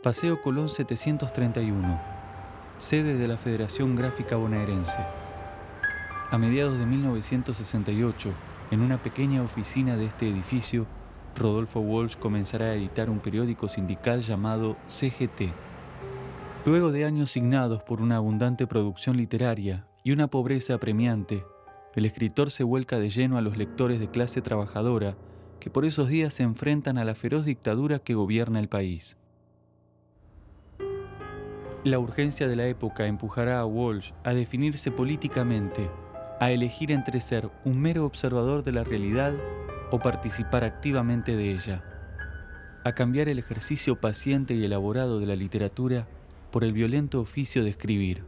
Paseo Colón 731, sede de la Federación Gráfica Bonaerense. A mediados de 1968, en una pequeña oficina de este edificio, Rodolfo Walsh comenzará a editar un periódico sindical llamado CGT. Luego de años signados por una abundante producción literaria y una pobreza apremiante, el escritor se vuelca de lleno a los lectores de clase trabajadora que por esos días se enfrentan a la feroz dictadura que gobierna el país. La urgencia de la época empujará a Walsh a definirse políticamente, a elegir entre ser un mero observador de la realidad o participar activamente de ella, a cambiar el ejercicio paciente y elaborado de la literatura por el violento oficio de escribir.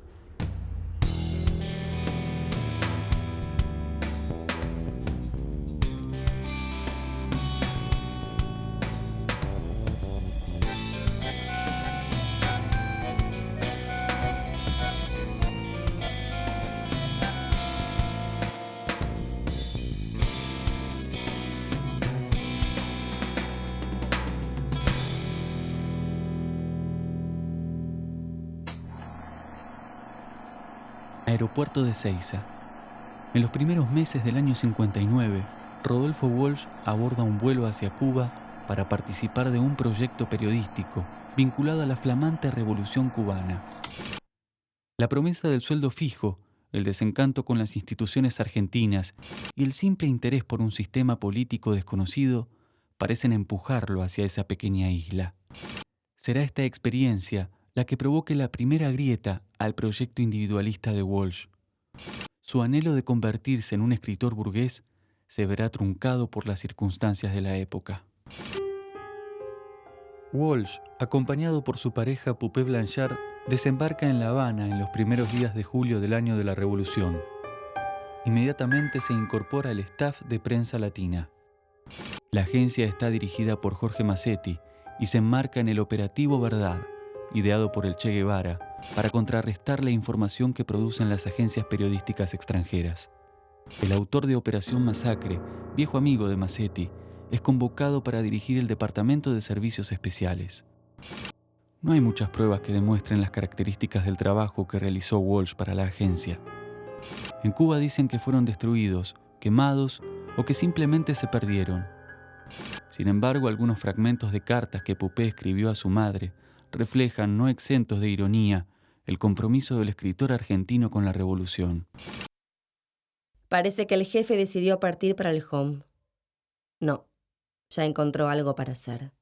Aeropuerto de Ezeiza. En los primeros meses del año 59, Rodolfo Walsh aborda un vuelo hacia Cuba para participar de un proyecto periodístico vinculado a la flamante Revolución Cubana. La promesa del sueldo fijo, el desencanto con las instituciones argentinas y el simple interés por un sistema político desconocido parecen empujarlo hacia esa pequeña isla. Será esta experiencia la que provoque la primera grieta al proyecto individualista de Walsh. Su anhelo de convertirse en un escritor burgués se verá truncado por las circunstancias de la época. Walsh, acompañado por su pareja Poupée Blanchard, desembarca en La Habana en los primeros días de julio del año de la Revolución. Inmediatamente se incorpora al staff de Prensa Latina. La agencia está dirigida por Jorge Massetti y se enmarca en el Operativo Verdad, ideado por el Che Guevara, para contrarrestar la información que producen las agencias periodísticas extranjeras. El autor de Operación Masacre, viejo amigo de Massetti, es convocado para dirigir el Departamento de Servicios Especiales. No hay muchas pruebas que demuestren las características del trabajo que realizó Walsh para la agencia. En Cuba dicen que fueron destruidos, quemados o que simplemente se perdieron. Sin embargo, algunos fragmentos de cartas que Poupée escribió a su madre reflejan, no exentos de ironía, el compromiso del escritor argentino con la revolución. Parece que el jefe decidió partir para el home. No, ya encontró algo para hacer.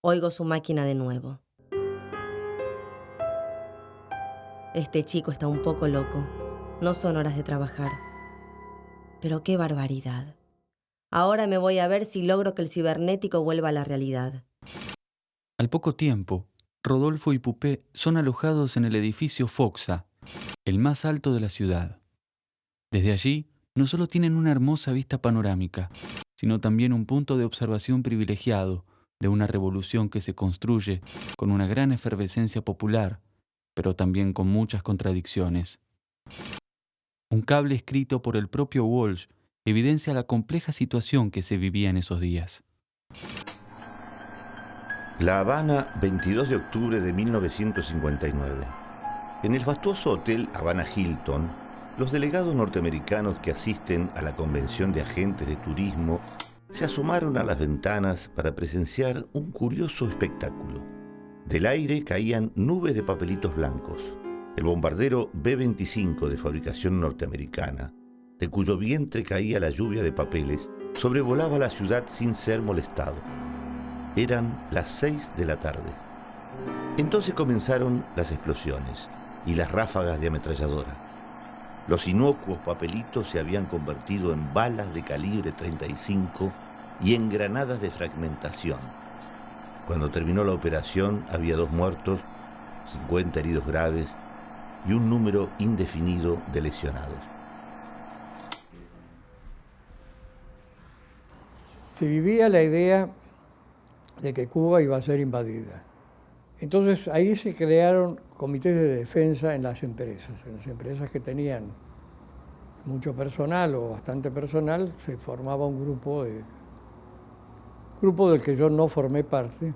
Oigo su máquina de nuevo. Este chico está un poco loco. No son horas de trabajar. Pero qué barbaridad. Ahora me voy a ver si logro que el cibernético vuelva a la realidad. Al poco tiempo, Rodolfo y Poupée son alojados en el edificio Foxa, el más alto de la ciudad. Desde allí, no solo tienen una hermosa vista panorámica, sino también un punto de observación privilegiado de una revolución que se construye con una gran efervescencia popular, pero también con muchas contradicciones. Un cable escrito por el propio Walsh evidencia la compleja situación que se vivía en esos días. La Habana, 22 de octubre de 1959. En el fastuoso hotel Habana Hilton, los delegados norteamericanos que asisten a la convención de agentes de turismo se asomaron a las ventanas para presenciar un curioso espectáculo. Del aire caían nubes de papelitos blancos. El bombardero B-25 de fabricación norteamericana, de cuyo vientre caía la lluvia de papeles, sobrevolaba la ciudad sin ser molestado. Eran las 6 de la tarde. Entonces comenzaron las explosiones y las ráfagas de ametralladora. Los inocuos papelitos se habían convertido en balas de calibre 35 y en granadas de fragmentación. Cuando terminó la operación había 2 muertos, 50 heridos graves y un número indefinido de lesionados. Se vivía la idea de que Cuba iba a ser invadida. Entonces ahí se crearon comités de defensa en las empresas que tenían mucho personal o bastante personal, se formaba un grupo del que yo no formé parte,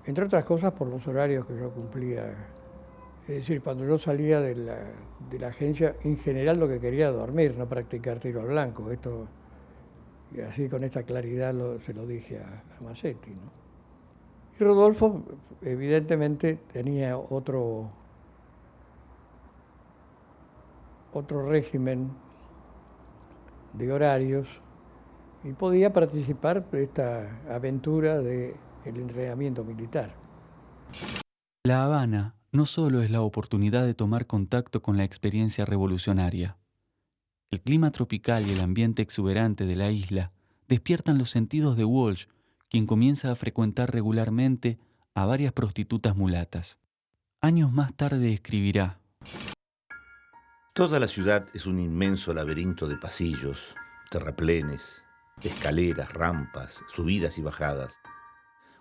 entre otras cosas por los horarios que yo cumplía. Es decir, cuando yo salía de la agencia, en general lo que quería era dormir, no practicar tiro al blanco. Esto, y así con esta claridad se lo dije a Masetti, ¿no? Y Rodolfo, evidentemente, tenía otro régimen de horarios y podía participar de esta aventura del entrenamiento militar. La Habana no solo es la oportunidad de tomar contacto con la experiencia revolucionaria. El clima tropical y el ambiente exuberante de la isla despiertan los sentidos de Walsh, quien comienza a frecuentar regularmente a varias prostitutas mulatas. Años más tarde escribirá: Toda la ciudad es un inmenso laberinto de pasillos, terraplenes, escaleras, rampas, subidas y bajadas.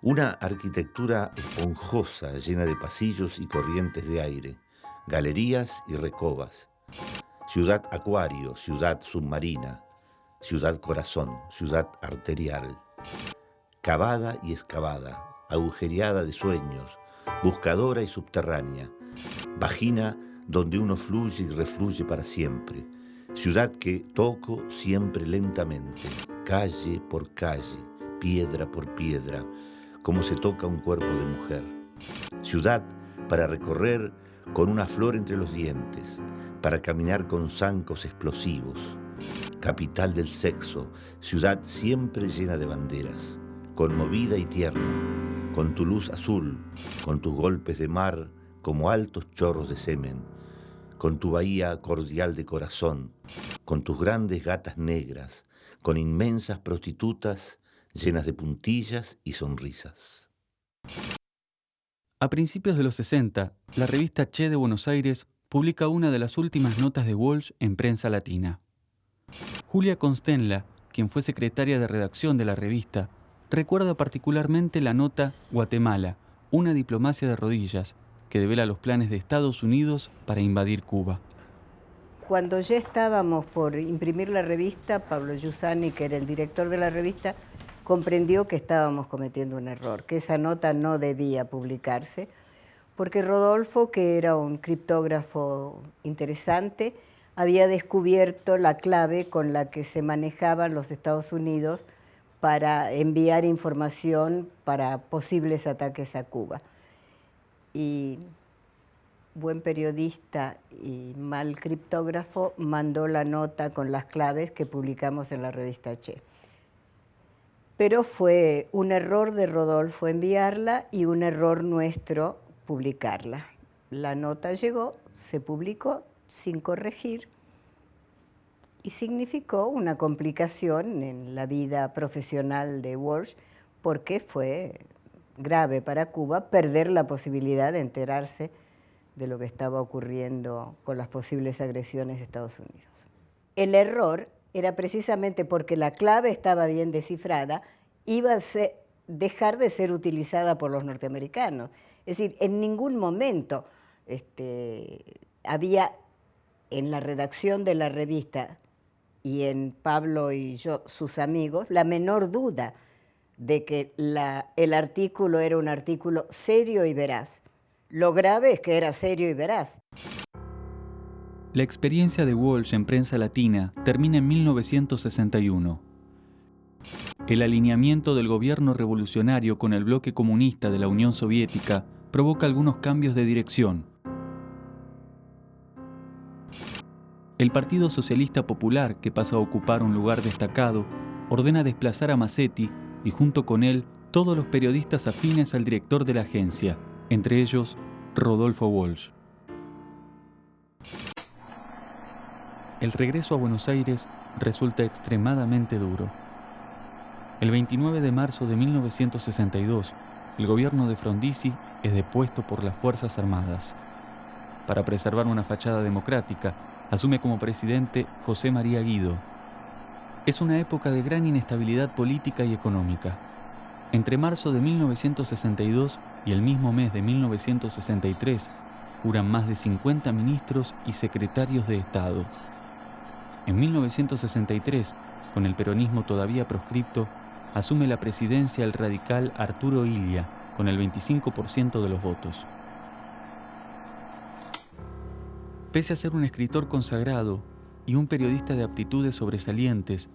Una arquitectura esponjosa llena de pasillos y corrientes de aire, galerías y recovas. Ciudad acuario, ciudad submarina, ciudad corazón, ciudad arterial. Cavada y excavada, agujereada de sueños, buscadora y subterránea. Vagina donde uno fluye y refluye para siempre. Ciudad que toco siempre lentamente, calle por calle, piedra por piedra, como se toca un cuerpo de mujer. Ciudad para recorrer con una flor entre los dientes, para caminar con zancos explosivos. Capital del sexo, ciudad siempre llena de banderas, conmovida y tierna, con tu luz azul, con tus golpes de mar como altos chorros de semen, con tu bahía cordial de corazón, con tus grandes gatas negras, con inmensas prostitutas llenas de puntillas y sonrisas. A principios de los 60, la revista Che de Buenos Aires publica una de las últimas notas de Walsh en Prensa Latina. Julia Constenla, quien fue secretaria de redacción de la revista, recuerda particularmente la nota Guatemala, una diplomacia de rodillas, que devela los planes de Estados Unidos para invadir Cuba. Cuando ya estábamos por imprimir la revista, Pablo Giussani, que era el director de la revista, comprendió que estábamos cometiendo un error, que esa nota no debía publicarse, porque Rodolfo, que era un criptógrafo interesante, había descubierto la clave con la que se manejaban los Estados Unidos para enviar información para posibles ataques a Cuba. Y buen periodista y mal criptógrafo mandó la nota con las claves que publicamos en la revista Che. Pero fue un error de Rodolfo enviarla y un error nuestro publicarla. La nota llegó, se publicó sin corregir y significó una complicación en la vida profesional de Walsh porque fue grave para Cuba perder la posibilidad de enterarse de lo que estaba ocurriendo con las posibles agresiones de Estados Unidos. El error era precisamente porque la clave estaba bien descifrada, iba a dejar de ser utilizada por los norteamericanos. Es decir, en ningún momento había en la redacción de la revista y en Pablo y yo, sus amigos, la menor duda de que el artículo era un artículo serio y veraz. Lo grave es que era serio y veraz. La experiencia de Walsh en Prensa Latina termina en 1961. El alineamiento del gobierno revolucionario con el bloque comunista de la Unión Soviética provoca algunos cambios de dirección. El Partido Socialista Popular, que pasa a ocupar un lugar destacado, ordena desplazar a Masetti y junto con él todos los periodistas afines al director de la agencia, entre ellos Rodolfo Walsh. El regreso a Buenos Aires resulta extremadamente duro. El 29 de marzo de 1962, el gobierno de Frondizi es depuesto por las Fuerzas Armadas. Para preservar una fachada democrática, asume como presidente José María Guido. Es una época de gran inestabilidad política y económica. Entre marzo de 1962 y el mismo mes de 1963, juran más de 50 ministros y secretarios de Estado. En 1963, con el peronismo todavía proscripto, asume la presidencia el radical Arturo Illia, con el 25% de los votos. Pese a ser un escritor consagrado y un periodista de aptitudes sobresalientes,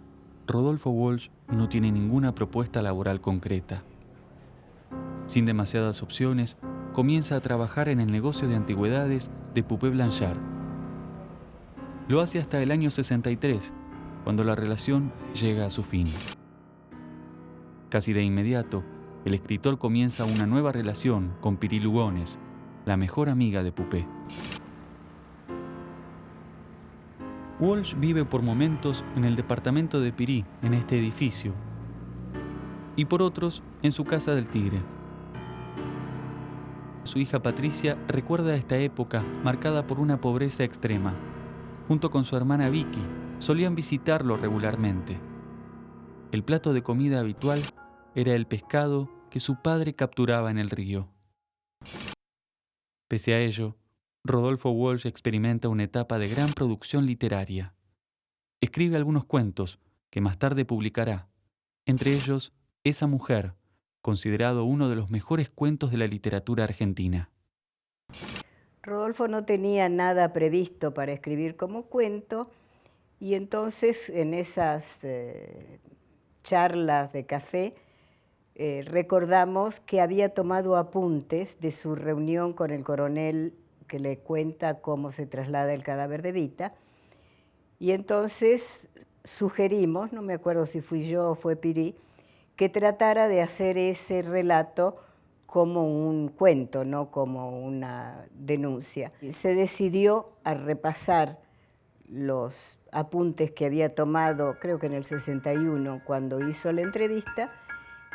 Rodolfo Walsh no tiene ninguna propuesta laboral concreta. Sin demasiadas opciones, comienza a trabajar en el negocio de antigüedades de Poupée Blanchard. Lo hace hasta el año 63, cuando la relación llega a su fin. Casi de inmediato, el escritor comienza una nueva relación con Piri Lugones, la mejor amiga de Poupée. Walsh vive por momentos en el departamento de Piri, en este edificio, y por otros en su casa del Tigre. Su hija Patricia recuerda esta época marcada por una pobreza extrema. Junto con su hermana Vicky, solían visitarlo regularmente. El plato de comida habitual era el pescado que su padre capturaba en el río. Pese a ello, Rodolfo Walsh experimenta una etapa de gran producción literaria. Escribe algunos cuentos que más tarde publicará, entre ellos Esa mujer, considerado uno de los mejores cuentos de la literatura argentina. Rodolfo no tenía nada previsto para escribir como cuento y entonces en esas charlas de café recordamos que había tomado apuntes de su reunión con el coronel que le cuenta cómo se traslada el cadáver de Vita, y entonces sugerimos, no me acuerdo si fui yo o fue Piri, que tratara de hacer ese relato como un cuento, no como una denuncia. Se decidió a repasar los apuntes que había tomado, creo que en el 61, cuando hizo la entrevista,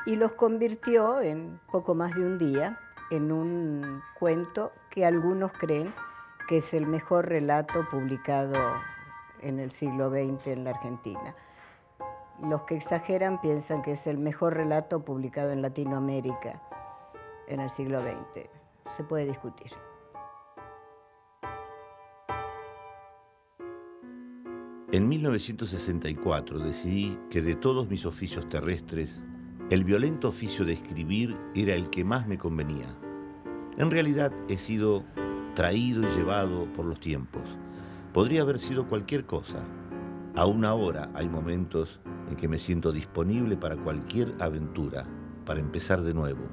y los convirtió en poco más de un día en un cuento que algunos creen que es el mejor relato publicado en el siglo XX en la Argentina. Los que exageran piensan que es el mejor relato publicado en Latinoamérica en el siglo XX. Se puede discutir. En 1964 decidí que de todos mis oficios terrestres, el violento oficio de escribir era el que más me convenía. En realidad he sido traído y llevado por los tiempos. Podría haber sido cualquier cosa. Aún ahora hay momentos en que me siento disponible para cualquier aventura, para empezar de nuevo,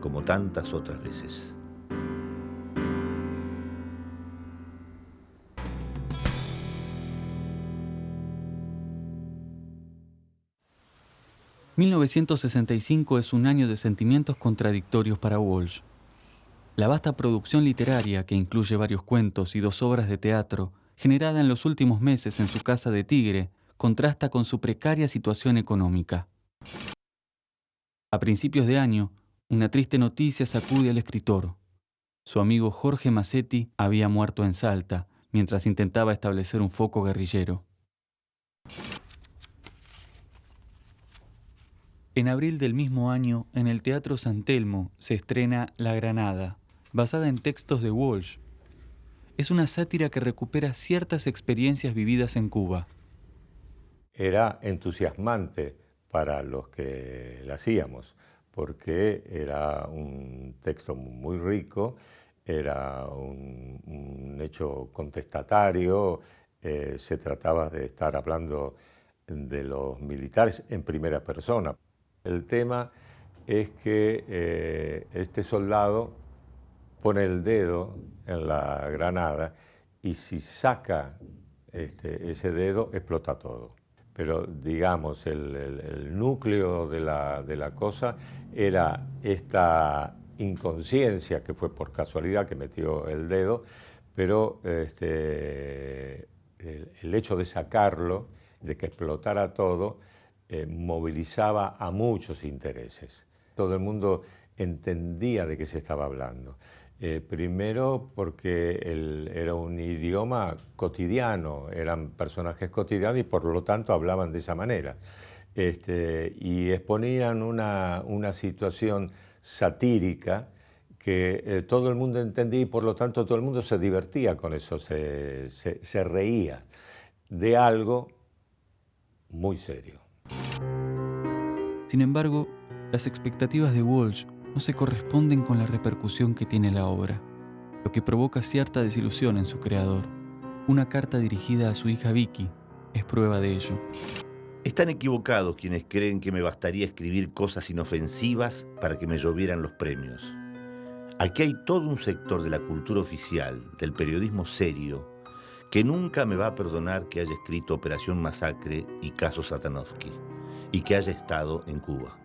como tantas otras veces. «1965 es un año de sentimientos contradictorios para Walsh. La vasta producción literaria, que incluye varios cuentos y 2 obras de teatro, generada en los últimos meses en su casa de Tigre, contrasta con su precaria situación económica. A principios de año, una triste noticia sacude al escritor. Su amigo Jorge Massetti había muerto en Salta, mientras intentaba establecer un foco guerrillero. En abril del mismo año, en el Teatro San Telmo, se estrena La Granada, basada en textos de Walsh. Es una sátira que recupera ciertas experiencias vividas en Cuba. Era entusiasmante para los que la hacíamos, porque era un texto muy rico, era un hecho contestatario, se trataba de estar hablando de los militares en primera persona. El tema es que este soldado pone el dedo en la granada y si saca ese dedo explota todo. Pero digamos, el núcleo de la cosa era esta inconsciencia que fue por casualidad que metió el dedo, pero el hecho de sacarlo, de que explotara todo, movilizaba a muchos intereses. Todo el mundo entendía de qué se estaba hablando. Primero porque era un idioma cotidiano, eran personajes cotidianos y por lo tanto hablaban de esa manera. Y exponían una situación satírica que todo el mundo entendía y por lo tanto todo el mundo se divertía con eso, se reía de algo muy serio. Sin embargo, las expectativas de Walsh no se corresponden con la repercusión que tiene la obra, lo que provoca cierta desilusión en su creador. Una carta dirigida a su hija Vicky es prueba de ello. Están equivocados quienes creen que me bastaría escribir cosas inofensivas para que me llovieran los premios. Aquí hay todo un sector de la cultura oficial, del periodismo serio, que nunca me va a perdonar que haya escrito Operación Masacre y Caso Satanovsky, y que haya estado en Cuba.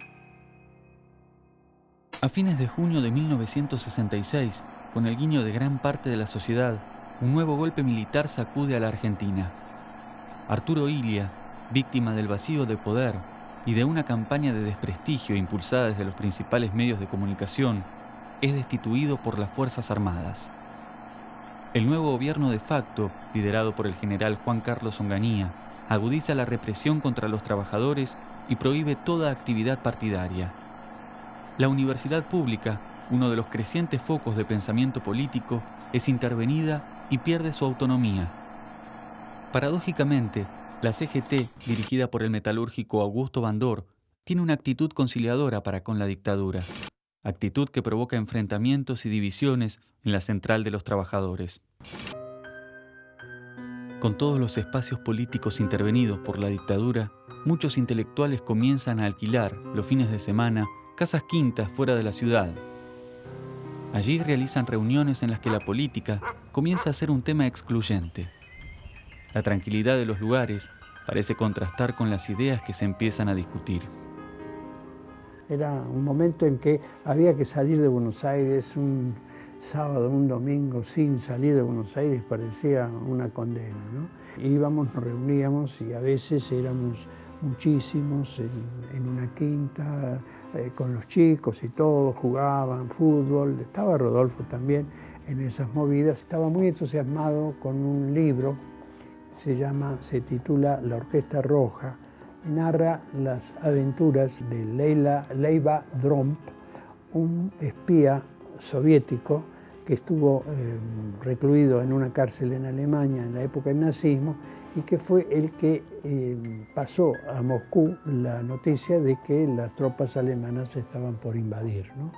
A fines de junio de 1966, con el guiño de gran parte de la sociedad, un nuevo golpe militar sacude a la Argentina. Arturo Illia, víctima del vacío de poder y de una campaña de desprestigio impulsada desde los principales medios de comunicación, es destituido por las Fuerzas Armadas. El nuevo gobierno de facto, liderado por el general Juan Carlos Onganía, agudiza la represión contra los trabajadores y prohíbe toda actividad partidaria. La universidad pública, uno de los crecientes focos de pensamiento político, es intervenida y pierde su autonomía. Paradójicamente, la CGT, dirigida por el metalúrgico Augusto Bandor, tiene una actitud conciliadora para con la dictadura, actitud que provoca enfrentamientos y divisiones en la central de los trabajadores. Con todos los espacios políticos intervenidos por la dictadura, muchos intelectuales comienzan a alquilar, los fines de semana, casas quintas fuera de la ciudad. Allí realizan reuniones en las que la política comienza a ser un tema excluyente. La tranquilidad de los lugares parece contrastar con las ideas que se empiezan a discutir. Era un momento en que había que salir de Buenos Aires, un sábado, un domingo, sin salir de Buenos Aires parecía una condena, ¿no? Íbamos, nos reuníamos y a veces éramos muchísimos en una quinta, con los chicos y todos, jugaban fútbol. Estaba Rodolfo también en esas movidas. Estaba muy entusiasmado con un libro, se titula La Orquesta Roja, y narra las aventuras de Leiva Dromp, un espía soviético que estuvo recluido en una cárcel en Alemania en la época del nazismo y que fue el que pasó a Moscú la noticia de que las tropas alemanas estaban por invadir, ¿no?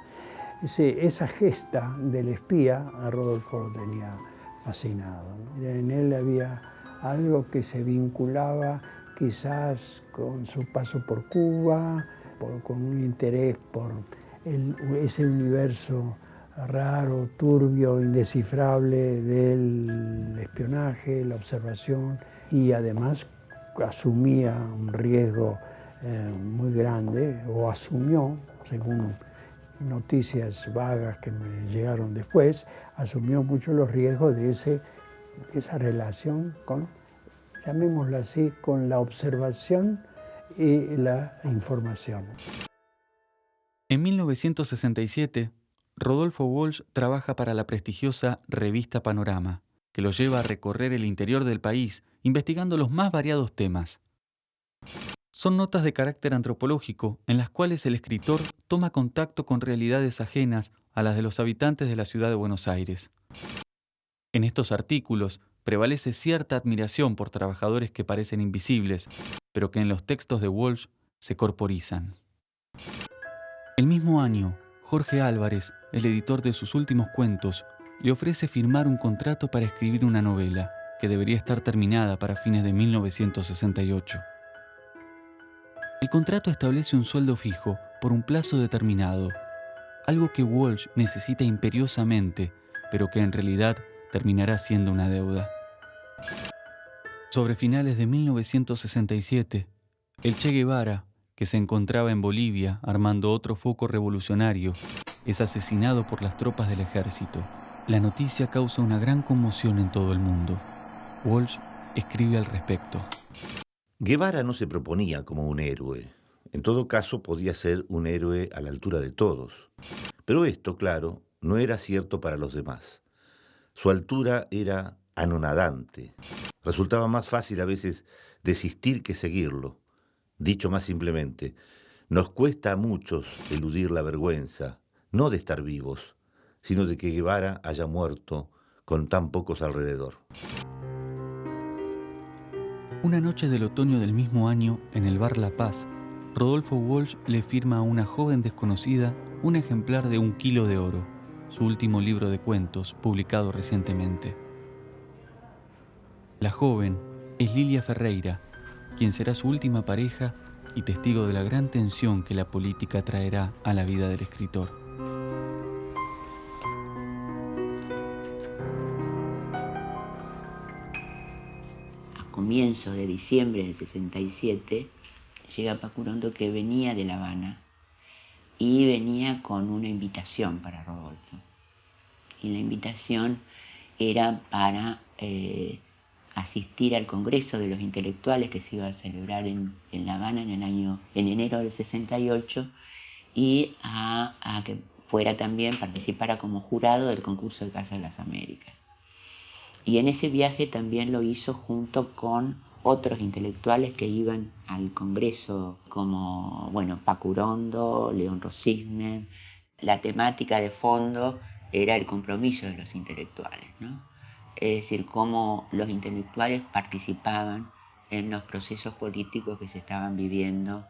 Esa gesta del espía a Rodolfo lo tenía fascinado, ¿no? En él había algo que se vinculaba quizás con su paso por Cuba, con un interés por ese universo raro, turbio, indescifrable del espionaje, la observación, y además asumía un riesgo muy grande, o asumió, según noticias vagas que me llegaron después, asumió mucho los riesgos de esa relación con, llamémoslo así, con la observación y la información. En 1967, Rodolfo Walsh trabaja para la prestigiosa revista Panorama, que lo lleva a recorrer el interior del país, investigando los más variados temas. Son notas de carácter antropológico en las cuales el escritor toma contacto con realidades ajenas a las de los habitantes de la ciudad de Buenos Aires. En estos artículos prevalece cierta admiración por trabajadores que parecen invisibles, pero que en los textos de Walsh se corporizan. El mismo año, Jorge Álvarez, el editor de sus últimos cuentos, le ofrece firmar un contrato para escribir una novela que debería estar terminada para fines de 1968. El contrato establece un sueldo fijo por un plazo determinado, algo que Walsh necesita imperiosamente, pero que en realidad terminará siendo una deuda. Sobre finales de 1967, el Che Guevara, que se encontraba en Bolivia armando otro foco revolucionario, es asesinado por las tropas del ejército. La noticia causa una gran conmoción en todo el mundo. Walsh escribe al respecto. Guevara no se proponía como un héroe. En todo caso, podía ser un héroe a la altura de todos. Pero esto, claro, no era cierto para los demás. Su altura era anonadante. Resultaba más fácil a veces desistir que seguirlo. Dicho más simplemente, nos cuesta a muchos eludir la vergüenza, no de estar vivos, sino de que Guevara haya muerto con tan pocos alrededor. Una noche del otoño del mismo año, en el bar La Paz, Rodolfo Walsh le firma a una joven desconocida un ejemplar de 1 kilo de oro, su último libro de cuentos publicado recientemente. La joven es Lilia Ferreira, quien será su última pareja y testigo de la gran tensión que la política traerá a la vida del escritor. A comienzos de diciembre del 67 llega Pacurondo, que venía de La Habana y venía con una invitación para Rodolfo. Y la invitación era para asistir al Congreso de los Intelectuales que se iba a celebrar en La Habana en enero del 68 y a que fuera también, participara como jurado del concurso de Casa de las Américas. Y en ese viaje también lo hizo junto con otros intelectuales que iban al Congreso, como, bueno, Pacurondo, León Rosisner. La temática de fondo era el compromiso de los intelectuales, ¿no? Es decir, cómo los intelectuales participaban en los procesos políticos que se estaban viviendo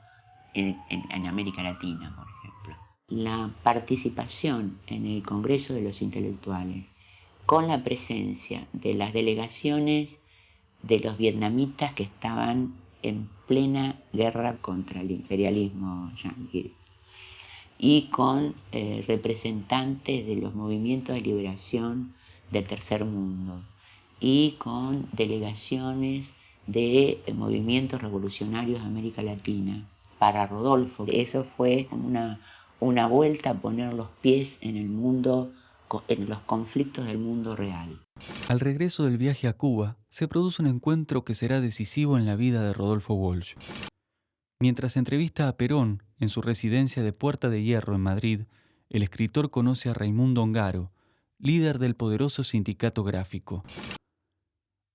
en América Latina, por ejemplo. La participación en el Congreso de los Intelectuales, con la presencia de las delegaciones de los vietnamitas que estaban en plena guerra contra el imperialismo yanqui, y con representantes de los movimientos de liberación del tercer mundo, y con delegaciones de movimientos revolucionarios de América Latina. Para Rodolfo, eso fue una vuelta a poner los pies en el mundo, en los conflictos del mundo real. Al regreso del viaje a Cuba, se produce un encuentro que será decisivo en la vida de Rodolfo Walsh. Mientras entrevista a Perón en su residencia de Puerta de Hierro en Madrid, el escritor conoce a Raimundo Ongaro, líder del poderoso sindicato gráfico.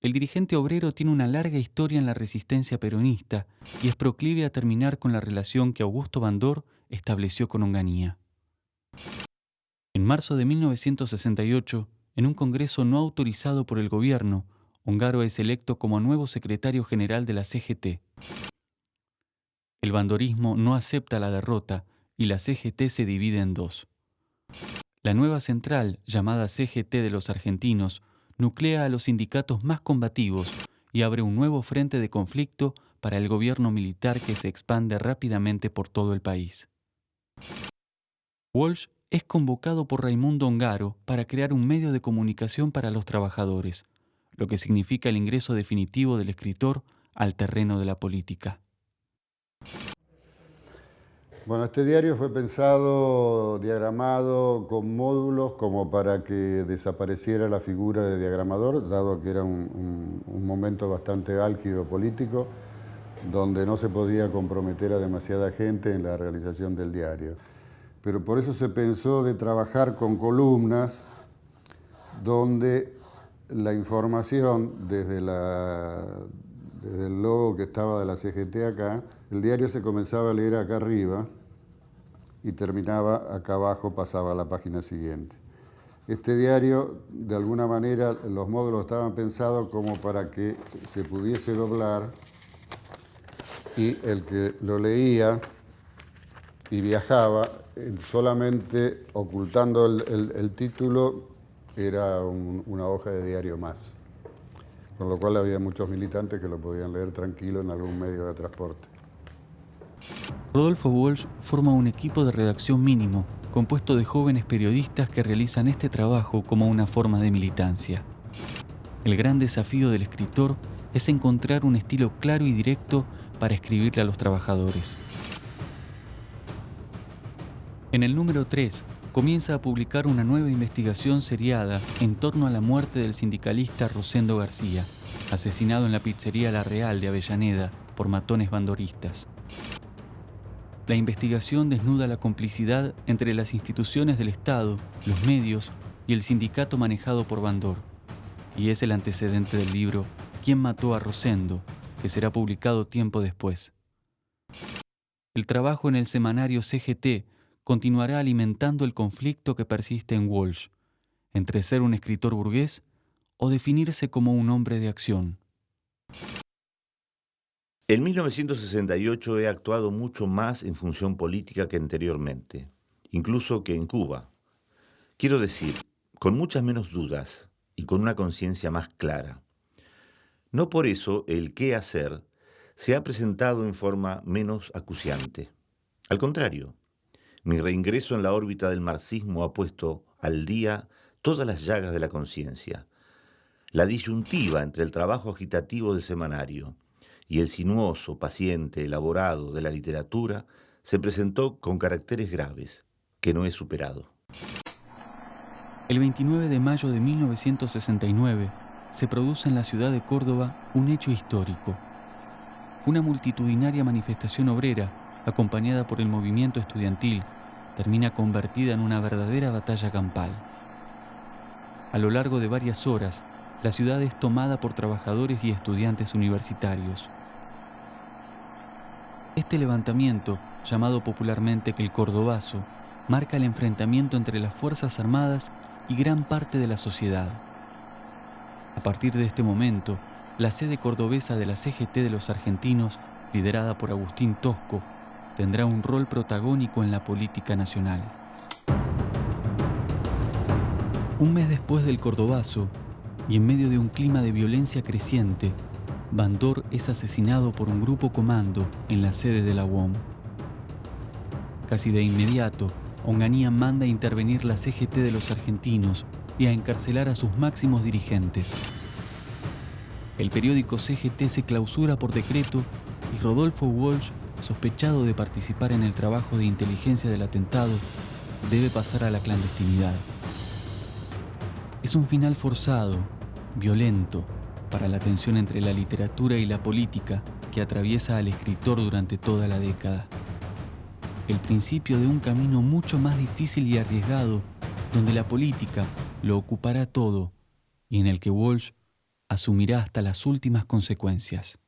El dirigente obrero tiene una larga historia en la resistencia peronista y es proclive a terminar con la relación que Augusto Bandor estableció con Onganía. En marzo de 1968, en un congreso no autorizado por el gobierno, Ongaro es electo como nuevo secretario general de la CGT. El bandorismo no acepta la derrota y la CGT se divide en dos. La nueva central, llamada CGT de los Argentinos, nuclea a los sindicatos más combativos y abre un nuevo frente de conflicto para el gobierno militar que se expande rápidamente por todo el país. Walsh es convocado por Raimundo Ongaro para crear un medio de comunicación para los trabajadores, lo que significa el ingreso definitivo del escritor al terreno de la política. Bueno, este diario fue pensado, diagramado con módulos como para que desapareciera la figura de diagramador, dado que era un momento bastante álgido político, donde no se podía comprometer a demasiada gente en la realización del diario. Pero por eso se pensó de trabajar con columnas donde la información, desde el logo que estaba de la CGT acá, el diario se comenzaba a leer acá arriba y terminaba acá abajo, pasaba a la página siguiente. Este diario, de alguna manera, los módulos estaban pensados como para que se pudiese doblar y el que lo leía y viajaba, solamente ocultando el título, era una hoja de diario más. Con lo cual había muchos militantes que lo podían leer tranquilo en algún medio de transporte. Rodolfo Walsh forma un equipo de redacción mínimo, compuesto de jóvenes periodistas que realizan este trabajo como una forma de militancia. El gran desafío del escritor es encontrar un estilo claro y directo para escribirle a los trabajadores. En el número 3, comienza a publicar una nueva investigación seriada en torno a la muerte del sindicalista Rosendo García, asesinado en la pizzería La Real de Avellaneda por matones bandoristas. La investigación desnuda la complicidad entre las instituciones del Estado, los medios y el sindicato manejado por Bandor, y es el antecedente del libro ¿Quién mató a Rosendo?, que será publicado tiempo después. El trabajo en el semanario CGT continuará alimentando el conflicto que persiste en Walsh, entre ser un escritor burgués o definirse como un hombre de acción. En 1968 he actuado mucho más en función política que anteriormente, incluso que en Cuba. Quiero decir, con muchas menos dudas y con una conciencia más clara. No por eso el qué hacer se ha presentado en forma menos acuciante. Al contrario, mi reingreso en la órbita del marxismo ha puesto al día todas las llagas de la conciencia. La disyuntiva entre el trabajo agitativo del semanario y el sinuoso, paciente, elaborado de la literatura se presentó con caracteres graves, que no he superado. El 29 de mayo de 1969 se produce en la ciudad de Córdoba un hecho histórico. Una multitudinaria manifestación obrera, acompañada por el movimiento estudiantil, termina convertida en una verdadera batalla campal. A lo largo de varias horas, la ciudad es tomada por trabajadores y estudiantes universitarios. Este levantamiento, llamado popularmente el Cordobazo, marca el enfrentamiento entre las Fuerzas Armadas y gran parte de la sociedad. A partir de este momento, la sede cordobesa de la CGT de los argentinos, liderada por Agustín Tosco, tendrá un rol protagónico en la política nacional. Un mes después del Cordobazo, y en medio de un clima de violencia creciente, Bandor es asesinado por un grupo comando en la sede de la UOM. Casi de inmediato, Onganía manda a intervenir la CGT de los argentinos y a encarcelar a sus máximos dirigentes. El periódico CGT se clausura por decreto y Rodolfo Walsh, sospechado de participar en el trabajo de inteligencia del atentado, debe pasar a la clandestinidad. Es un final forzado, violento, para la tensión entre la literatura y la política que atraviesa al escritor durante toda la década. El principio de un camino mucho más difícil y arriesgado, donde la política lo ocupará todo y en el que Walsh asumirá hasta las últimas consecuencias.